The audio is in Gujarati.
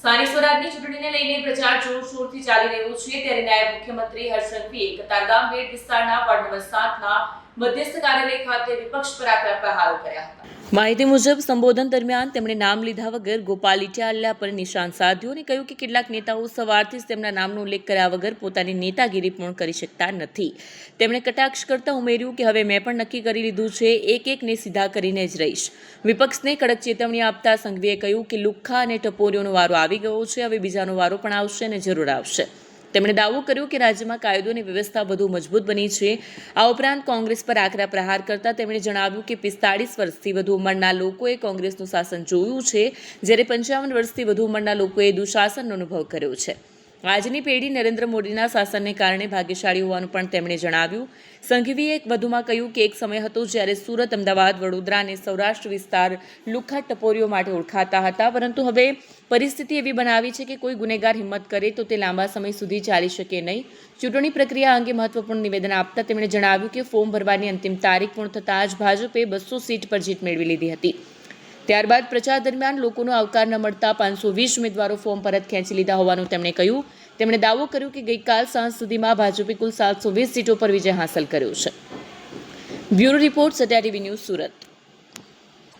સ્થાનિક સ્વરાજની ચૂંટણીને લઈને પ્રચાર જોરશોરથી ચાલી રહ્યો છે ત્યારે નાયબ મુખ્યમંત્રી હર્ષ સંઘવીએ કતારગામ બેટ વિસ્તારના વોર્ડ નંબર 7ના મધ્યસ્થ કાર્યાલય ખાતે વિપક્ષ પર આકરા પ્રહારો કર્યા હતા। માહિતી મુજબ સંબોધન દરમિયાન તેમણે નામ લીધા વગર ગોપાલ ઇટાલિયા પર નિશાન સાધ્યું અને કહ્યું કે કેટલાક નેતાઓ સવારથી જ તેમના નામનો ઉલ્લેખ કર્યા વગર પોતાની નેતાગીરી પૂર્ણ કરી શકતા નથી। તેમણે કટાક્ષ કરતા ઉમેર્યું કે હવે મેં પણ નક્કી કરી લીધું છે, એકને સીધા કરીને જ રહીશ। વિપક્ષને કડક ચેતવણી આપતા સંઘવીએ કહ્યું કે લુખ્ખા અને ટપોરીઓનો વારો આવી ગયો છે, હવે બીજાનો વારો પણ આવશે અને જરૂર આવશે। તેમણે દાવો કર્યો કે રાજ્યમાં કાયદો અને વ્યવસ્થા વધુ મજબૂત બની છે। આ ઉપરાંત કોંગ્રેસ પર આકરા પ્રહાર કરતા તેમણે જણાવ્યું કે 45 વર્ષથી વધુ ઉંમરના લોકોએ કોંગ્રેસનું શાસન જોયું છે, જ્યારે 55 વર્ષથી વધુ ઉંમરના લોકોએ દુશાસનનો અનુભવ કર્યો છે। આજની પેઢી નરેન્દ્ર મોદીના શાસનને કારણે ભાગ્યશાળી હોવાનું પણ તેમણે જણાવ્યું। સંઘવીએ વધુમાં કહ્યું કે એક સમય હતો જ્યારે સુરત, અમદાવાદ, વડોદરા અને સૌરાષ્ટ્ર વિસ્તાર લુખ્ખા ટપોરીઓ માટે ઓળખાતા હતા, પરંતુ હવે પરિસ્થિતિ એવી બનાવી છે કે કોઈ ગુનેગાર હિંમત કરે તો તે લાંબા સમય સુધી ચાલી શકે નહીં। ચૂંટણી પ્રક્રિયા અંગે મહત્વપૂર્ણ નિવેદન આપતા તેમણે જણાવ્યું કે ફોર્મ ભરવાની અંતિમ તારીખ પૂર્ણ થતાં જ ભાજપે 200 સીટ પર જીત મેળવી લીધી હતી। ત્યારબાદ પ્રચાર દરમિયાન લોકોનો આવકાર ન મળતા 520 ઉમેદવારો ફોર્મ પરત ખેંચી લીધા હોવાનું તેમણે કહ્યું। તેમણે દાવો કર્યો કે ગઈકાલ સાંજ સુધીમાં ભાજપે કુલ 720 સીટો પર વિજય હાંસલ કર્યો છે। Bureau report, Satya TV news, Surat.